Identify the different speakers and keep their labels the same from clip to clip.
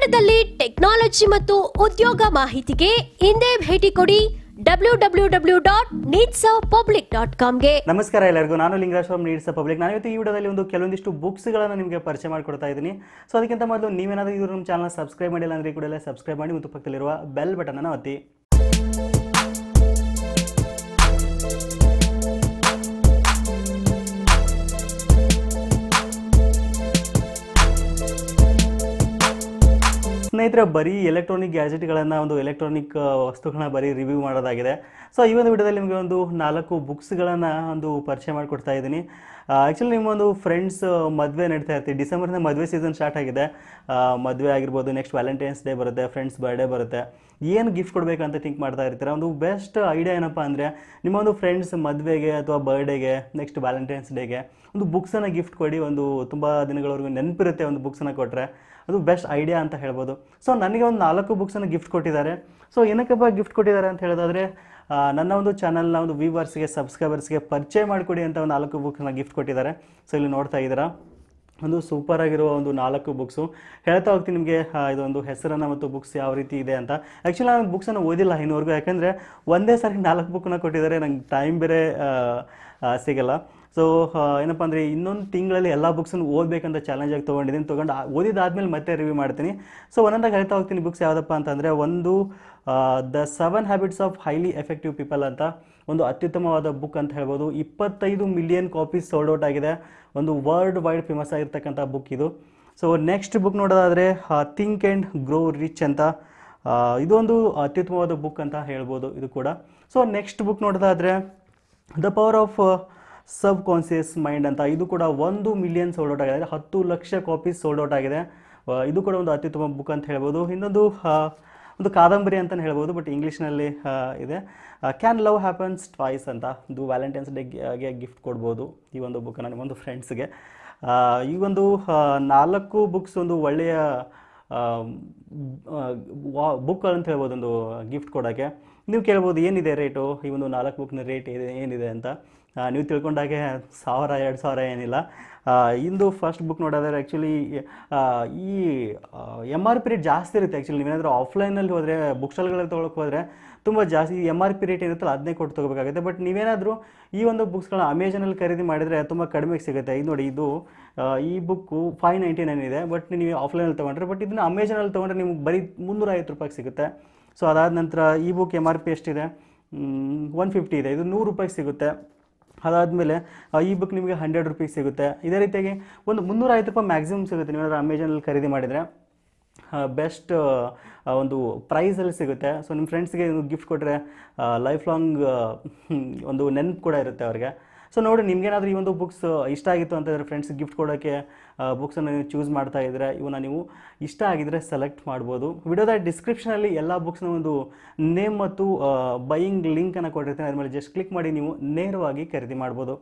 Speaker 1: ಕನ್ನಡದಲ್ಲಿ ಟೆಕ್ನಾಲಜಿ ಮತ್ತು ಉದ್ಯೋಗ ಮಾಹಿತಿಗೆ ಹಿಂದೆ ಭೇಟಿ ಕೊಡಿ www.needsapublic.com ಗೆ.
Speaker 2: ನಮಸ್ಕಾರ ಎಲ್ಲರಿಗೂ, ನಾನು ಲಿಂಗರಾಜ್ ಫ್ರಮ್ ನೀಡ್ಸ್ ಪಬ್ಲಿಕ್. ನಾನು ಇವತ್ತು ಈ ವಿಡಿಯೋದಲ್ಲಿ ಕೆಲವೊಂದಿಷ್ಟು ಬುಕ್ಸ್ಗಳನ್ನು ನಿಮಗೆ ಪರಿಚಯ ಮಾಡಿಕೊಡ್ತಾ ಇದ್ದೀನಿ. ಸೊ ಅದಕ್ಕಿಂತ ಮೊದಲು ನೀವೇನಾದರೂ ಇವರು ನಮ್ಮ ಚಾನಲ್ ಸಬ್ಸ್ಕ್ರೈಬ್ ಮಾಡಿಲ್ಲ ಅಂದರೆ ಕೂಡ ಸಬ್ಸ್ಕ್ರೈಬ್ ಮಾಡಿ ಮತ್ತು ಪಕ್ಕದಲ್ಲಿರುವ ಬೆಲ್ ಬಟನ್ ಅನ್ನು ಒತ್ತಿ. ಸ್ನೇಹಿತರೆ, ಬರೀ ಎಲೆಕ್ಟ್ರಾನಿಕ್ ಗ್ಯಾಜೆಟ್ಗಳನ್ನು ಎಲೆಕ್ಟ್ರಾನಿಕ್ ವಸ್ತುಗಳನ್ನ ಬರೀ ರಿವ್ಯೂ ಮಾಡೋದಾಗಿದೆ. ಸೊ ಈ ಒಂದು ವಿಡಿಯೋದಲ್ಲಿ ನಿಮಗೆ 4 ಬುಕ್ಸ್ಗಳನ್ನು ಪರಿಚಯ ಮಾಡಿಕೊಡ್ತಾ ಇದ್ದೀನಿ. ಆ್ಯಕ್ಚುಲಿ ನಿಮ್ಮೊಂದು ಫ್ರೆಂಡ್ಸ್ ಮದುವೆ ನಡೀತಾ ಇರ್ತೀವಿ. ಡಿಸೆಂಬರ್ನ ಮದುವೆ ಸೀಸನ್ ಸ್ಟಾರ್ಟ್ ಆಗಿದೆ. ಮದುವೆ ಆಗಿರ್ಬೋದು, ನೆಕ್ಸ್ಟ್ ವ್ಯಾಲೆಂಟೈನ್ಸ್ ಡೇ ಬರುತ್ತೆ, ಫ್ರೆಂಡ್ಸ್ ಬರ್ಡೇ ಬರುತ್ತೆ. ಏನು ಗಿಫ್ಟ್ ಕೊಡಬೇಕಂತ ಥಿಂಕ್ ಮಾಡ್ತಾ ಇರ್ತೀರ. ಬೆಸ್ಟ್ ಐಡಿಯಾ ಏನಪ್ಪ ಅಂದರೆ, ನಿಮ್ಮ ಫ್ರೆಂಡ್ಸ್ ಮದುವೆಗೆ ಅಥವಾ ಬರ್ಡೇಗೆ, ನೆಕ್ಸ್ಟ್ ವ್ಯಾಲೆಂಟೈನ್ಸ್ ಡೇಗೆ ಬುಕ್ಸನ್ನು ಗಿಫ್ಟ್ ಕೊಡಿ. ತುಂಬ ದಿನಗಳವರೆಗೂ ನೆನಪಿರುತ್ತೆ ಬುಕ್ಸನ್ನು ಕೊಟ್ಟರೆ. ಅದು ಬೆಸ್ಟ್ ಐಡಿಯಾ ಅಂತ ಹೇಳ್ಬೋದು. ಸೊ ನನಗೆ 4 ಬುಕ್ಸನ್ನು ಗಿಫ್ಟ್ ಕೊಟ್ಟಿದ್ದಾರೆ. ಸೊ ಏನಕ್ಕಪ್ಪ ಗಿಫ್ಟ್ ಕೊಟ್ಟಿದ್ದಾರೆ ಅಂತ ಹೇಳೋದಾದರೆ, ನನ್ನ ಚಾನಲ್ನ ವ್ಯೂವರ್ಸ್ಗೆ, ಸಬ್ಸ್ಕ್ರೈಬರ್ಸ್ಗೆ ಪರಿಚಯ ಮಾಡಿಕೊಡಿ ಅಂತ 4 ಬುಕ್ಸನ್ನ ಗಿಫ್ಟ್ ಕೊಟ್ಟಿದ್ದಾರೆ. ಸೊ ಇಲ್ಲಿ ನೋಡ್ತಾ ಇದ್ದೀರಾ, ಸೂಪರ್ ಆಗಿರೋ 4 ಬುಕ್ಸು. ಹೇಳ್ತಾ ಹೋಗ್ತೀನಿ ನಿಮಗೆ ಇದೊಂದು ಹೆಸರನ್ನು ಮತ್ತು ಬುಕ್ಸ್ ಯಾವ ರೀತಿ ಇದೆ ಅಂತ. ಆ್ಯಕ್ಚುಲಿ ನಾನು ಬುಕ್ಸನ್ನು ಓದಿಲ್ಲ ಇನ್ನೂವರೆಗೂ, ಯಾಕೆಂದರೆ ಒಂದೇ ಸಾರಿ 4 ಬುಕ್ಕನ್ನ ಕೊಟ್ಟಿದ್ದಾರೆ. ನಂಗೆ ಟೈಮ್ ಬೇರೆ ಸಿಗಲ್ಲ. ಸೊ ಏನಪ್ಪ ಅಂದರೆ, ಇನ್ನೊಂದು ತಿಂಗಳಲ್ಲಿ ಎಲ್ಲ ಬುಕ್ಸನ್ನು ಓದಬೇಕಂತ ಚಾಲೆಂಜಾಗಿ ತೊಗೊಂಡಿದ್ದೀನಿ. ಓದಿದಾದ್ಮೇಲೆ ಮತ್ತೆ ರಿವ್ಯೂ ಮಾಡ್ತೀನಿ. ಸೊ ಒಂದೊಂದಾಗಿ ಹೇಳ್ತಾ ಹೋಗ್ತೀನಿ ಬುಕ್ಸ್ ಯಾವುದಪ್ಪ ಅಂತಂದರೆ, the 7 habits of highly effective people ಅಂತ ಅತ್ಯುತ್ತಮವಾದ ಬುಕ್ ಅಂತ ಹೇಳ್ಬೋದು. 25 ಮಿಲಿಯನ್ ಕಾಪೀಸ್ ಸೋಲ್ಡ್ ಔಟ್ ಆಗಿದೆ. ವರ್ಲ್ಡ್ ವೈಡ್ ಫೇಮಸ್ ಆಗಿರ್ತಕ್ಕಂಥ ಬುಕ್ ಇದು. ಸೊ ನೆಕ್ಸ್ಟ್ ಬುಕ್ ನೋಡೋದಾದರೆ ಥಿಂಕ್ ಆ್ಯಂಡ್ ಗ್ರೋ ರಿಚ್ ಅಂತ. ಇದೊಂದು ಅತ್ಯುತ್ತಮವಾದ ಬುಕ್ ಅಂತ ಹೇಳ್ಬೋದು ಇದು ಕೂಡ. ಸೊ ನೆಕ್ಸ್ಟ್ ಬುಕ್ ನೋಡೋದಾದರೆ the power of sub conscious mind ಅಂತ. ಇದು ಕೂಡ 1 ಮಿಲಿಯನ್ ಸೋಲ್ಡ್ ಔಟ್ ಆಗಿದೆ. 10 ಲಕ್ಷ ಕಾಪೀಸ್ ಸೋಲ್ಡ್ ಔಟ್ ಆಗಿದೆ. ಇದು ಕೂಡ ಅತ್ಯುತ್ತಮ ಬುಕ್ ಅಂತ ಹೇಳ್ಬೋದು. ಇನ್ನೊಂದು ಕಾದಂಬರಿ ಅಂತಲೇ ಹೇಳ್ಬೋದು, ಬಟ್ ಇಂಗ್ಲೀಷ್ನಲ್ಲಿ ಇದೆ. ಕ್ಯಾನ್ ಲವ್ ಹ್ಯಾಪನ್ಸ್ ಟ್ವೈಸ್ ಅಂತ. ಇದು ವ್ಯಾಲೆಂಟೈನ್ಸ್ ಡೇಗೆ ಗಿಫ್ಟ್ ಕೊಡ್ಬೋದು ಈ ಬುಕ್ಕನ್ನು ನಿಮ್ಮೊಂದು ಫ್ರೆಂಡ್ಸ್ಗೆ. ಈ 4 ಬುಕ್ಸ್ ಒಳ್ಳೆಯ ಬುಕ್ ಅಂತ ಹೇಳ್ಬೋದು ಗಿಫ್ಟ್ ಕೊಡೋಕ್ಕೆ. ನೀವು ಕೇಳ್ಬೋದು ಏನಿದೆ ರೇಟು, ಈ 4 ಬುಕ್ನ ರೇಟ್ ಏನಿದೆ ಅಂತ. ನೀವು ತಿಳ್ಕೊಂಡಾಗೆ 1000-2000 ಏನಿಲ್ಲ. ಇಂದು ಫಸ್ಟ್ ಬುಕ್ ನೋಡೋದಾದ್ರೆ ಆ್ಯಕ್ಚುಲಿ ಈ MRP ರೇಟ್ ಜಾಸ್ತಿ ಇರುತ್ತೆ. ಆ್ಯಕ್ಚುಲಿ ನೀವೇನಾದರೂ ಆಫ್ಲೈನಲ್ಲಿ ಹೋದರೆ, ಬುಕ್ ಸ್ಟಾಲ್ಗಳಲ್ಲಿ ತೊಗೊಳಕ್ಕೆ ಹೋದರೆ ತುಂಬ ಜಾಸ್ತಿ MRP ರೇಟ್ ಇರುತ್ತಲ್ಲ, ಅದನ್ನೇ ಕೊಟ್ಟು ತೊಗೋಬೇಕಾಗುತ್ತೆ. ಬಟ್ ನೀವೇನಾದರೂ ಈ ಬುಕ್ಸ್ಗಳನ್ನ ಅಮೆಝಾನಲ್ಲಿ ಖರೀದಿ ಮಾಡಿದರೆ ತುಂಬ ಕಡಿಮೆಗೆ ಸಿಗುತ್ತೆ. ಇದು ನೋಡಿ, ಈ ಬುಕ್ಕು 599 ಇದೆ. ಬಟ್ ನೀವು ಆಫ್ಲೈನಲ್ಲಿ ತೊಗೊಂಡ್ರೆ, ಬಟ್ ಇದನ್ನು ಅಮೆಝಾನಲ್ಲಿ ತೊಗೊಂಡ್ರೆ ನಿಮ್ಗೆ ಬರೀ 350 ರೂಪಾಯಿಗೆ ಸಿಗುತ್ತೆ. ಸೊ ಅದಾದ ನಂತರ ಈ ಬುಕ್ MRP ಎಷ್ಟಿದೆ, 150 ಇದೆ. ಇದು 100 ರೂಪಾಯಿಗೆ ಸಿಗುತ್ತೆ. ಅದಾದಮೇಲೆ ಈ ಬುಕ್ ನಿಮಗೆ 100 ರೂಪೀಸ್ ಸಿಗುತ್ತೆ. ಇದೇ ರೀತಿಯಾಗಿ 350 ರೂಪಾಯಿ ಮ್ಯಾಕ್ಸಿಮಮ್ ಸಿಗುತ್ತೆ ನೀವೇನಾದ್ರು ಅಮೆಝಾನಲ್ಲಿ ಖರೀದಿ ಮಾಡಿದರೆ. ಬೆಸ್ಟ್ ಪ್ರೈಸಲ್ಲಿ ಸಿಗುತ್ತೆ. ಸೊ ನಿಮ್ಮ ಫ್ರೆಂಡ್ಸ್ಗೆ ಗಿಫ್ಟ್ ಕೊಟ್ಟರೆ ಲೈಫ್ ಲಾಂಗ್ ನೆನಪು ಕೂಡ ಇರುತ್ತೆ ಅವ್ರಿಗೆ. ಸೊ ನೋಡಿ, ನಿಮಗೇನಾದರೂ ಈ ಬುಕ್ಸ್ ಇಷ್ಟ ಆಗಿತ್ತು ಅಂತಂದರೆ, ಫ್ರೆಂಡ್ಸ್ಗೆ ಗಿಫ್ಟ್ ಕೊಡೋಕ್ಕೆ ಬುಕ್ಸನ್ನು ನೀವು ಚೂಸ್ ಮಾಡ್ತಾ ಇದ್ದರೆ, ನೀವು ಇಷ್ಟ ಆಗಿದ್ದರೆ ಸೆಲೆಕ್ಟ್ ಮಾಡ್ಬೋದು. ವಿಡಿಯೋದ ಡಿಸ್ಕ್ರಿಪ್ಷನಲ್ಲಿ ಎಲ್ಲ ಬುಕ್ಸ್ನ ನೇಮ್ ಮತ್ತು ಬೈಯಿಂಗ್ ಲಿಂಕನ್ನು ಕೊಟ್ಟಿರ್ತೀನಿ. ಅದ್ರ ಮೇಲೆ ಜಸ್ಟ್ ಕ್ಲಿಕ್ ಮಾಡಿ ನೀವು ನೇರವಾಗಿ ಖರೀದಿ ಮಾಡ್ಬೋದು.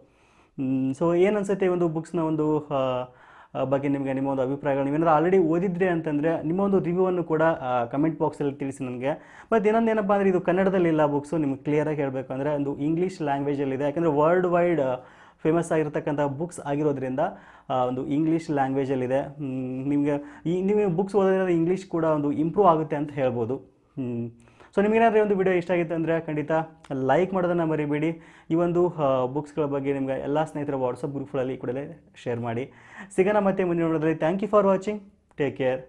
Speaker 2: ಸೊ ಏನು ಅನಿಸುತ್ತೆ ಬುಕ್ಸ್ನ ಬಗ್ಗೆ ನಿಮಗೆ ನಿಮ್ಮ ಅಭಿಪ್ರಾಯಗಳು. ನೀವೇನಾದ್ರು ಆಲ್ರೆಡಿ ಓದಿದ್ರಿ ಅಂತಂದರೆ ನಿಮ್ಮ ರಿವ್ಯೂವನ್ನು ಕೂಡ ಕಮೆಂಟ್ ಬಾಕ್ಸಲ್ಲಿ ತಿಳಿಸಿ ನನಗೆ. ಮತ್ತು ಇನ್ನೊಂದೇನಪ್ಪ ಅಂದರೆ, ಇದು ಕನ್ನಡದಲ್ಲಿಲ್ಲ ಬುಕ್ಸು. ನಿಮಗೆ ಕ್ಲಿಯರಾಗಿ ಹೇಳಬೇಕು ಅಂದರೆ ಇಂಗ್ಲೀಷ್ ಲ್ಯಾಂಗ್ವೇಜಲ್ಲಿದೆ. ಯಾಕಂದರೆ ವರ್ಲ್ಡ್ ವೈಡ್ ಫೇಮಸ್ ಆಗಿರ್ತಕ್ಕಂಥ ಬುಕ್ಸ್ ಆಗಿರೋದ್ರಿಂದ ಇಂಗ್ಲೀಷ್ ಲ್ಯಾಂಗ್ವೇಜಲ್ಲಿದೆ. ನೀವು ಬುಕ್ಸ್ ಓದೋದ್ರಿಂದ ಇಂಗ್ಲೀಷ್ ಕೂಡ ಇಂಪ್ರೂವ್ ಆಗುತ್ತೆ ಅಂತ ಹೇಳ್ಬೋದು. ಸೊ ನಿಮಗೇನಾದರೂ ವಿಡಿಯೋ ಇಷ್ಟ ಆಗಿತ್ತು ಅಂದರೆ ಖಂಡಿತ ಲೈಕ್ ಮಾಡೋದನ್ನು ಮರಿಬೇಡಿ. ಈ ಬುಕ್ಸ್ಗಳ ಬಗ್ಗೆ ನಿಮಗೆ ಎಲ್ಲ ಸ್ನೇಹಿತರ ವಾಟ್ಸಪ್ ಗ್ರೂಪ್ಗಳಲ್ಲಿ ಕೂಡಲೇ ಶೇರ್ ಮಾಡಿ. ಸಿಗೋಣ ಮತ್ತೆ ಮುಂದಿನ ನೋಡೋದ್ರಲ್ಲಿ. Thank you for watching. Take care.